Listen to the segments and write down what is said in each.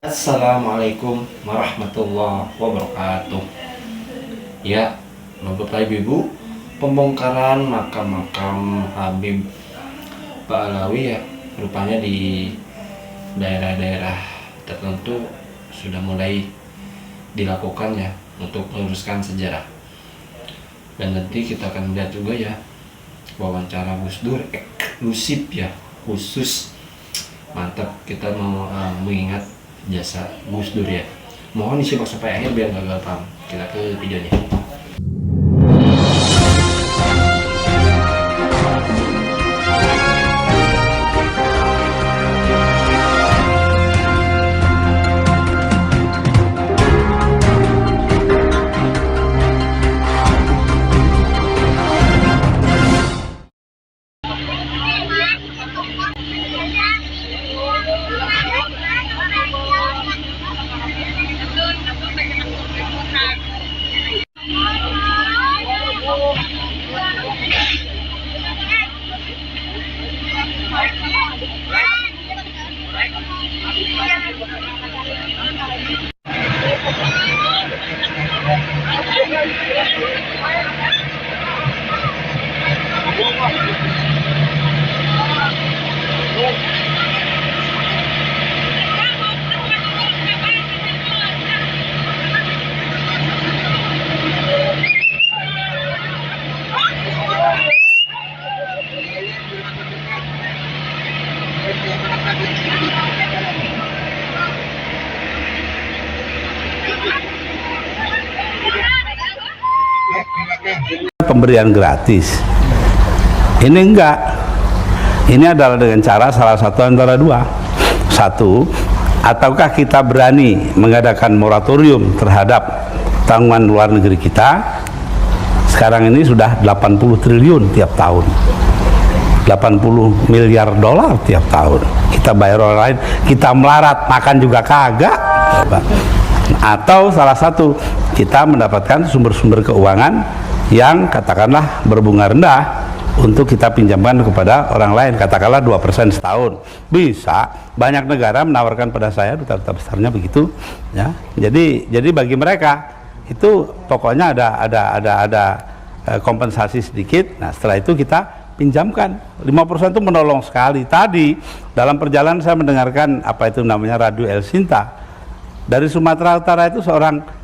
Assalamualaikum warahmatullahi wabarakatuh. Ya, Bapak Ibu, pembongkaran makam-makam Habib Ba'alawi ya, rupanya di daerah-daerah tertentu sudah mulai dilakukan ya, untuk meluruskan sejarah. Dan nanti kita akan melihat juga ya, wawancara Gus Dur eksklusif ya, khusus. Mantap, kita mau mengingat jasa Gus Dur ya. Mohon disimak sampai akhir biar gak gagal paham. Kita ke videonya. Pemberian gratis ini enggak, ini adalah dengan cara salah satu antara dua. Satu, ataukah kita berani mengadakan moratorium terhadap tanggungan luar negeri kita. Sekarang ini sudah 80 triliun tiap tahun, 80 miliar dolar tiap tahun kita bayar orang lain, kita melarat makan juga kagak. Atau salah satu, kita mendapatkan sumber-sumber keuangan yang katakanlah berbunga rendah untuk kita pinjamkan kepada orang lain, katakanlah 2% setahun. Bisa, banyak negara menawarkan pada saya duta-duta besarnya begitu ya. Jadi bagi mereka itu pokoknya ada kompensasi sedikit. Nah, setelah itu kita pinjamkan. 5% itu menolong sekali. Tadi dalam perjalanan saya mendengarkan apa itu namanya Radio El Sinta. Dari Sumatera Utara itu seorang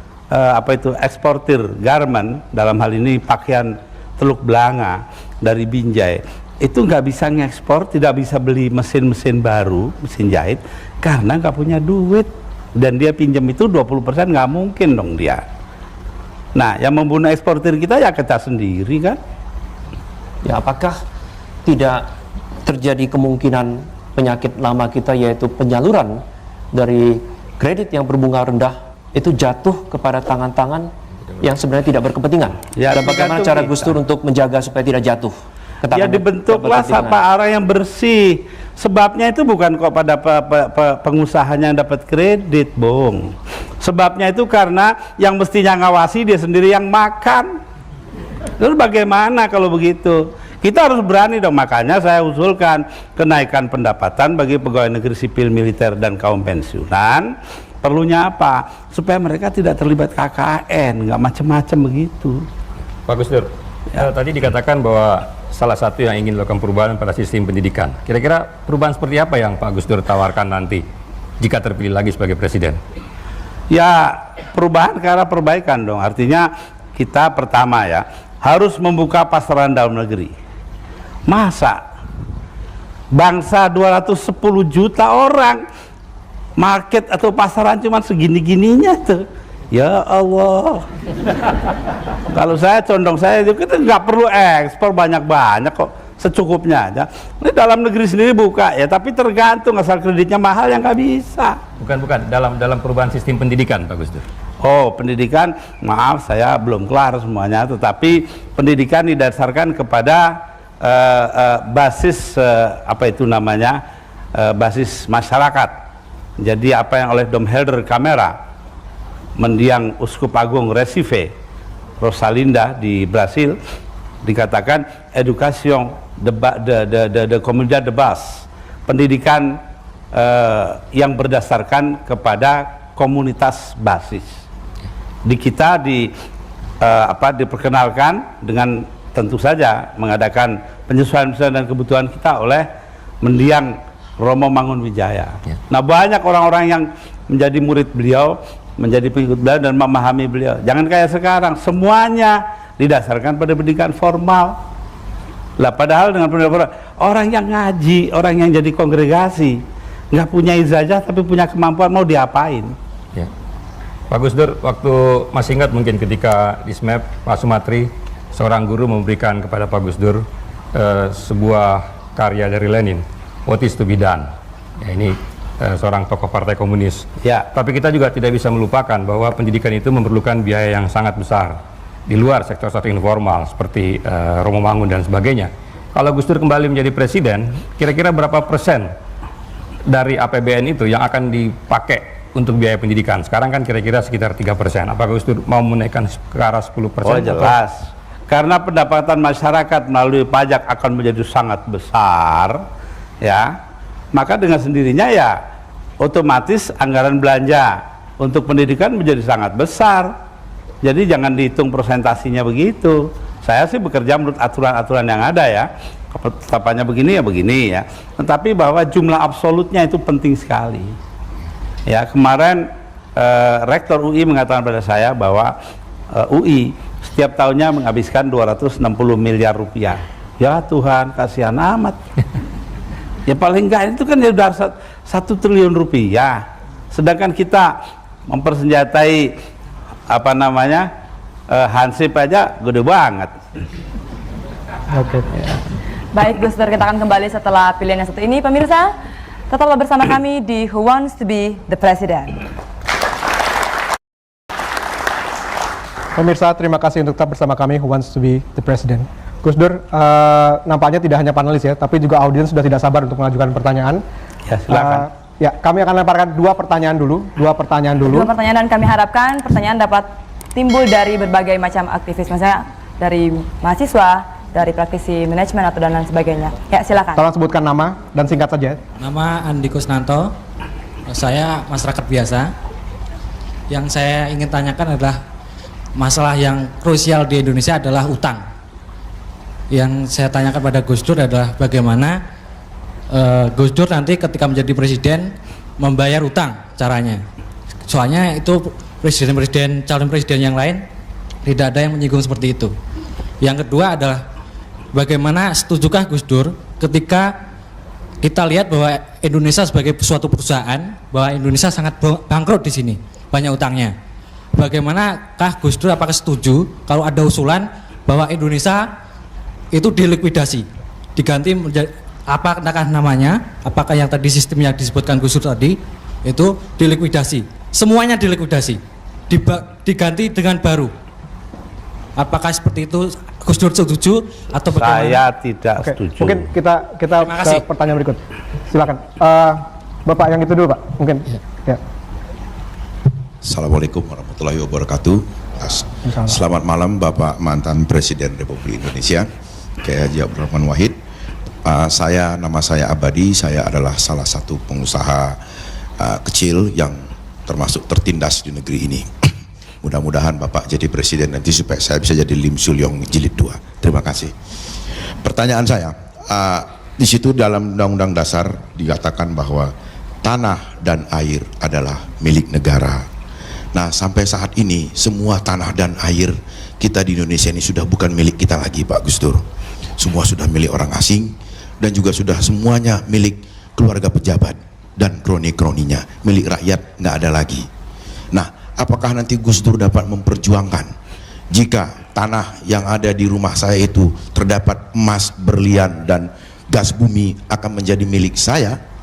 eksportir garment, dalam hal ini pakaian Teluk Belanga dari Binjai, itu nggak bisa ngekspor, tidak bisa beli mesin-mesin baru, mesin jahit, karena nggak punya duit, dan dia pinjam itu 20%, nggak mungkin dong dia. Nah, yang membunuh eksportir kita ya kita sendiri kan. Ya, apakah tidak terjadi kemungkinan penyakit lama kita, yaitu penyaluran dari kredit yang berbunga rendah itu jatuh kepada tangan-tangan yang sebenarnya tidak berkepentingan? Ya, dan bagaimana cara Gus Dur untuk menjaga supaya tidak jatuh ke tangan? Ya, dibentuklah sapa arah yang bersih. Sebabnya itu bukan kok pada pengusahanya yang dapat kredit, Bung. Sebabnya itu karena yang mestinya ngawasi dia sendiri yang makan. Lalu bagaimana kalau begitu? Kita harus berani dong. Makanya saya usulkan kenaikan pendapatan bagi pegawai negeri sipil, militer, dan kaum pensiunan. Perlunya apa? Supaya mereka tidak terlibat KKN, nggak macam-macam begitu. Pak Gus Dur, tadi dikatakan bahwa salah satu yang ingin dilakukan perubahan pada sistem pendidikan. Kira-kira perubahan seperti apa yang Pak Gus Dur tawarkan nanti jika terpilih lagi sebagai presiden? Ya, perubahan ke arah perbaikan dong. Artinya kita pertama ya harus membuka pasaran dalam negeri. Masa bangsa 210 juta orang, market atau pasaran cuma segini-gininya tuh. Ya Allah. Kalau saya condong saya itu kita nggak perlu ekspor banyak-banyak kok, secukupnya aja. Ini dalam negeri sendiri buka ya, tapi tergantung, asal kreditnya mahal yang nggak bisa. Bukan dalam perubahan sistem pendidikan, Pak Gus Dur. Oh, pendidikan, maaf saya belum kelar semuanya, tetapi pendidikan didasarkan kepada basis basis masyarakat. Jadi apa yang oleh Dom Helder Camara, mendiang Uskup Agung Recife, Rosalinda di Brasil, dikatakan education de comunidade de base, pendidikan yang berdasarkan kepada komunitas basis. Di kita diperkenalkan dengan tentu saja mengadakan penyesuaian dan kebutuhan kita oleh mendiang Romo Mangunwijaya. Ya. Nah, banyak orang-orang yang menjadi murid beliau, menjadi pengikut beliau dan memahami beliau. Jangan kayak sekarang, semuanya didasarkan pada pendidikan formal. Lah padahal dengan pendidikan formal, orang yang ngaji, orang yang jadi kongregasi, nggak punya ijazah tapi punya kemampuan, mau diapain? Ya. Pak Gus Dur, waktu masih ingat mungkin ketika di SMAP, Pak Sumatri, seorang guru memberikan kepada Pak Gus Dur sebuah karya dari Lenin, What is to be done? Ya, ini seorang tokoh partai komunis. Ya. Tapi kita juga tidak bisa melupakan bahwa pendidikan itu memerlukan biaya yang sangat besar di luar sektor-sektor informal seperti Romo Mangun dan sebagainya. Kalau Gus Dur kembali menjadi presiden, kira-kira berapa persen dari APBN itu yang akan dipakai untuk biaya pendidikan? Sekarang kan kira-kira sekitar 3%. Apakah Gus Dur mau menaikkan ke arah 10%? Oh jelas. Karena pendapatan masyarakat melalui pajak akan menjadi sangat besar, ya. Maka dengan sendirinya ya otomatis anggaran belanja untuk pendidikan menjadi sangat besar. Jadi jangan dihitung persentasinya begitu. Saya sih bekerja menurut aturan-aturan yang ada ya. Ketetapannya begini ya begini ya. Tetapi bahwa jumlah absolutnya itu penting sekali. Ya, kemarin Rektor UI mengatakan pada saya bahwa UI setiap tahunnya menghabiskan 260 miliar rupiah. Ya Tuhan, kasihan amat. Ya paling enggak itu kan ya udah 1 triliun rupiah. Sedangkan kita mempersenjatai Hansip aja gede banget. Oke. Baik Gus Dur, kita akan kembali setelah pilihan yang satu ini. Pemirsa, tetaplah bersama kami di Who Wants to be the President. Pemirsa, terima kasih untuk tetap bersama kami Who Wants to be the President. Gus Dur, nampaknya tidak hanya panelis ya, tapi juga audiens sudah tidak sabar untuk mengajukan pertanyaan. Ya silakan. Ya, kami akan lemparkan dua pertanyaan dulu. Dua pertanyaan dan kami harapkan pertanyaan dapat timbul dari berbagai macam aktivis, misalnya dari mahasiswa, dari praktisi manajemen atau dan lain sebagainya. Ya silakan. Tolong sebutkan nama dan singkat saja. Nama Andi Kusnanto, saya masyarakat biasa. Yang saya ingin tanyakan adalah masalah yang krusial di Indonesia adalah utang. Yang saya tanyakan pada Gus Dur adalah bagaimana Gus Dur nanti ketika menjadi presiden membayar utang caranya. Soalnya itu calon presiden yang lain tidak ada yang menyinggung seperti itu. Yang kedua adalah bagaimana setujukah Gus Dur ketika kita lihat bahwa Indonesia sebagai suatu perusahaan, bahwa Indonesia sangat bangkrut di sini, banyak utangnya. Bagaimanakah Gus Dur, apakah setuju kalau ada usulan bahwa Indonesia itu dilikuidasi, diganti menjadi apakah namanya, apakah yang tadi sistem yang disebutkan Gus Dur tadi itu dilikuidasi, semuanya dilikuidasi, diganti dengan baru. Apakah seperti itu Gus Dur setuju atau bagaimana? Saya tidak Oke, setuju. mungkin kita ke pertanyaan berikut. Silakan. Bapak yang itu dulu, Pak. Mungkin. Ya. Assalamualaikum warahmatullahi wabarakatuh. Selamat malam Bapak mantan Presiden Republik Indonesia, Kiai Haji Abdurrahman Wahid. Nama saya Abadi, saya adalah salah satu pengusaha kecil yang termasuk tertindas di negeri ini. Mudah-mudahan Bapak jadi presiden nanti supaya saya bisa jadi Lim Sulyong jilid 2. Terima kasih. Pertanyaan saya, di situ dalam Undang-Undang Dasar dikatakan bahwa tanah dan air adalah milik negara. Nah, sampai saat ini semua tanah dan air kita di Indonesia ini sudah bukan milik kita lagi, Pak Gus Dur. Semua sudah milik orang asing dan juga sudah semuanya milik keluarga pejabat dan kroni-kroninya, milik rakyat nggak ada lagi. Nah, apakah nanti Gus Dur dapat memperjuangkan jika tanah yang ada di rumah saya itu terdapat emas, berlian dan gas bumi akan menjadi milik saya?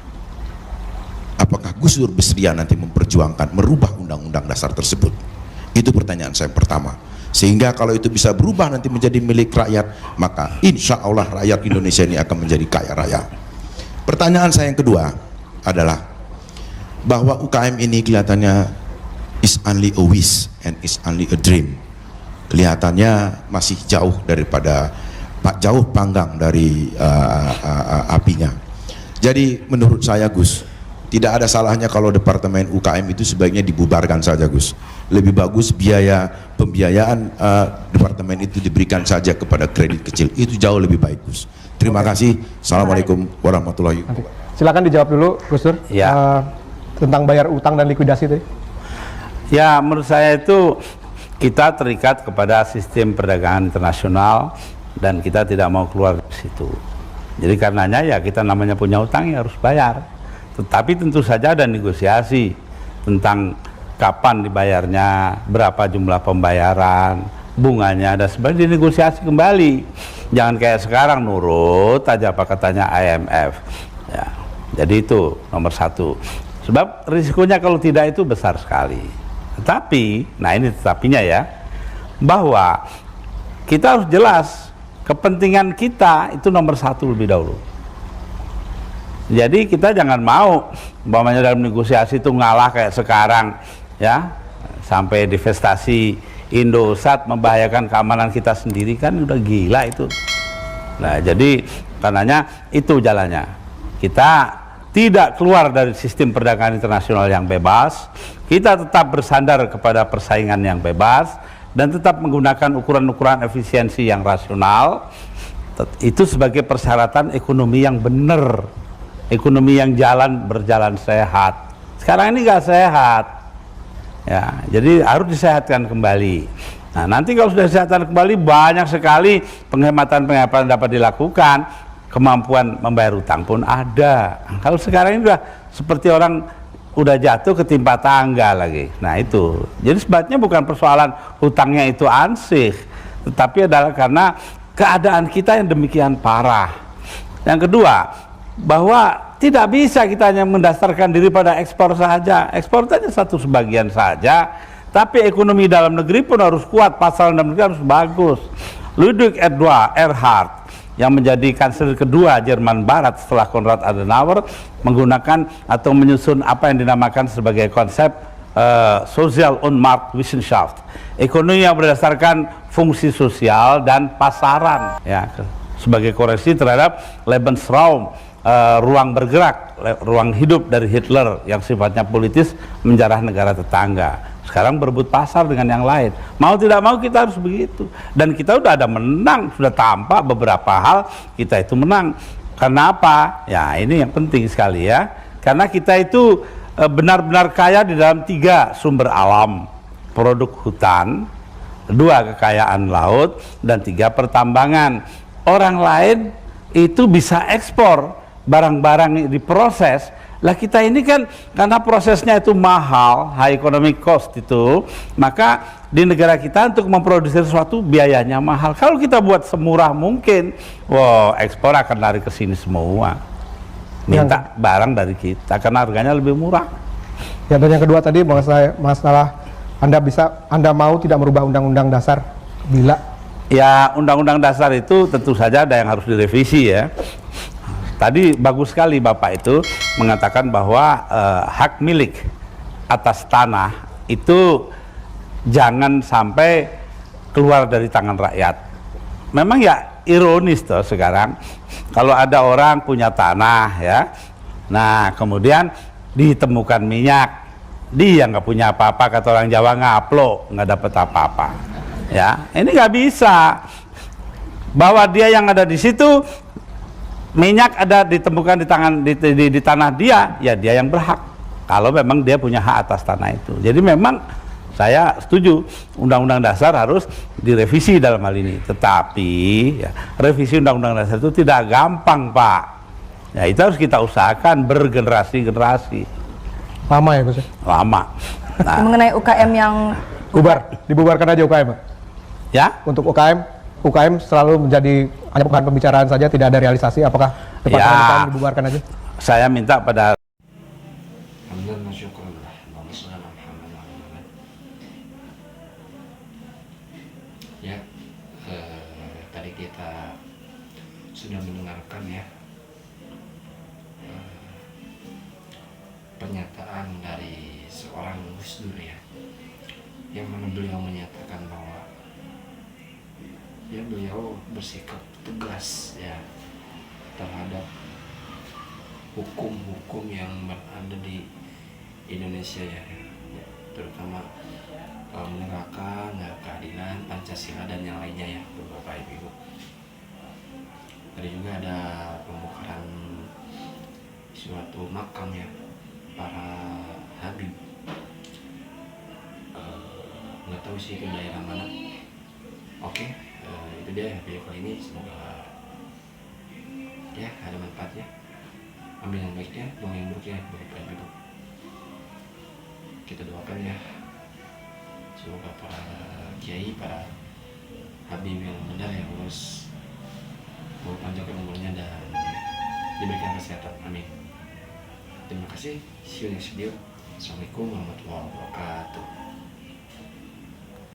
Apakah Gus Dur bersedia nanti memperjuangkan merubah undang-undang dasar tersebut? Itu pertanyaan saya pertama. Sehingga kalau itu bisa berubah nanti menjadi milik rakyat, maka insya Allah rakyat Indonesia ini akan menjadi kaya raya. Pertanyaan saya yang kedua adalah bahwa UKM ini kelihatannya is only a wish and is only a dream. Kelihatannya masih jauh daripada jauh panggang dari apinya. Jadi menurut saya Gus, Tidak ada salahnya kalau departemen UKM itu sebaiknya dibubarkan saja, Gus. Lebih bagus biaya pembiayaan departemen itu diberikan saja kepada kredit kecil. Itu jauh lebih baik, Gus. Terima kasih. Assalamualaikum warahmatullahi wabarakatuh. Silakan dijawab dulu, Gus Dur. Ya. Tentang bayar utang dan likuidasi tadi. Ya, menurut saya itu kita terikat kepada sistem perdagangan internasional dan kita tidak mau keluar dari situ. Jadi karenanya ya kita namanya punya utang ya harus bayar. Tetapi tentu saja ada negosiasi tentang kapan dibayarnya, berapa jumlah pembayaran, bunganya, dan sebagainya, dinegosiasi kembali. Jangan kayak sekarang nurut aja apa katanya IMF. Ya, jadi itu nomor satu. Sebab risikonya kalau tidak itu besar sekali. Tetapi, nah ini tetapinya ya, bahwa kita harus jelas kepentingan kita itu nomor satu lebih dahulu. Jadi kita jangan mau umpamanya dalam negosiasi itu ngalah kayak sekarang ya, sampai divestasi Indosat membahayakan keamanan kita sendiri, kan udah gila itu. Nah jadi karenanya itu jalannya, kita tidak keluar dari sistem perdagangan internasional yang bebas, kita tetap bersandar kepada persaingan yang bebas dan tetap menggunakan ukuran-ukuran efisiensi yang rasional. Itu sebagai persyaratan ekonomi yang benar, ekonomi yang berjalan sehat. Sekarang ini nggak sehat, ya. Jadi harus disehatkan kembali. Nah, nanti kalau sudah disehatkan kembali, banyak sekali penghematan-penghematan dapat dilakukan, kemampuan membayar utang pun ada. Kalau sekarang ini sudah seperti orang udah jatuh ketimpa tangga lagi. Nah itu, jadi sebabnya bukan persoalan hutangnya itu ansih, tetapi adalah karena keadaan kita yang demikian parah. Yang kedua, bahwa tidak bisa kita hanya mendasarkan diri pada ekspor saja. Ekspor saja satu sebagian saja, tapi ekonomi dalam negeri pun harus kuat, pasar dalam negeri harus bagus. Ludwig Erhard yang menjadi kanselir kedua Jerman Barat setelah Konrad Adenauer menggunakan atau menyusun apa yang dinamakan sebagai konsep Social und Marktwissenschaft, ekonomi yang berdasarkan fungsi sosial dan pasaran, ya, sebagai koreksi terhadap Lebensraum, ruang bergerak, ruang hidup dari Hitler yang sifatnya politis menjarah negara tetangga. Sekarang berebut pasar dengan yang lain. Mau tidak mau kita harus begitu. Dan kita sudah ada menang, sudah tampak beberapa hal kita itu menang. Karena apa? Ya ini yang penting sekali ya. Karena kita itu benar-benar kaya di dalam 3 sumber alam. Produk hutan, 2 kekayaan laut, dan 3 pertambangan. Orang lain itu bisa ekspor barang-barang diproses. Lah kita ini kan karena prosesnya itu mahal, high economic cost itu, maka di negara kita untuk memproduksi sesuatu biayanya mahal. Kalau kita buat semurah mungkin, wow, ekspor akan lari ke sini semua, minta barang dari kita karena harganya lebih murah. Ya, dan yang kedua tadi masalah Anda mau tidak merubah Undang-Undang Dasar bila? Ya, Undang-Undang Dasar itu tentu saja ada yang harus direvisi ya. Tadi bagus sekali Bapak itu mengatakan bahwa hak milik atas tanah itu jangan sampai keluar dari tangan rakyat. Memang ya ironis toh sekarang kalau ada orang punya tanah ya, nah kemudian ditemukan minyak, dia nggak punya apa-apa, kata orang Jawa ngaplo, nggak dapat apa-apa. Ya, ini nggak bisa. Bahwa dia yang ada di situ, minyak ada ditemukan di tanah dia, ya dia yang berhak. Kalau memang dia punya hak atas tanah itu. Jadi memang saya setuju Undang-Undang Dasar harus direvisi dalam hal ini. Tetapi ya, revisi Undang-Undang Dasar itu tidak gampang, Pak. Ya itu harus kita usahakan bergenerasi-generasi. Lama ya Gus? Lama. Nah, mengenai UKM yang dibubarkan aja UKM, Pak. Ya? Untuk UKM selalu menjadi hanya bukan pembicaraan saja, tidak ada realisasi. Apakah departemen UKM dibubarkan aja? Saya minta pada ya, tadi kita sudah mendengarkan ya pernyataan dari seorang Gus Dur ya, yang mana beliau menyatakan bahwa ya beliau bersikap tegas ya terhadap hukum-hukum yang berada di Indonesia ya, terutama menegakkan keadilan, Pancasila dan yang lainnya ya, Bapak Ibu. Tadi juga ada pembongkaran suatu makam ya para Habib. Nggak tahu sih ke daerah mana. Oke, itu dia video kali ini. Semoga ya ada manfaatnya. Ambil yang baiknya, buang yang buruknya, Bapak Ibu. Kita doakan ya, semoga para kiai, para Habib yang benar yang lulus mau panjangkan umurnya dan diberikan kesehatan. Amin. Terima kasih. See you next video. Assalamualaikum warahmatullahi wabarakatuh.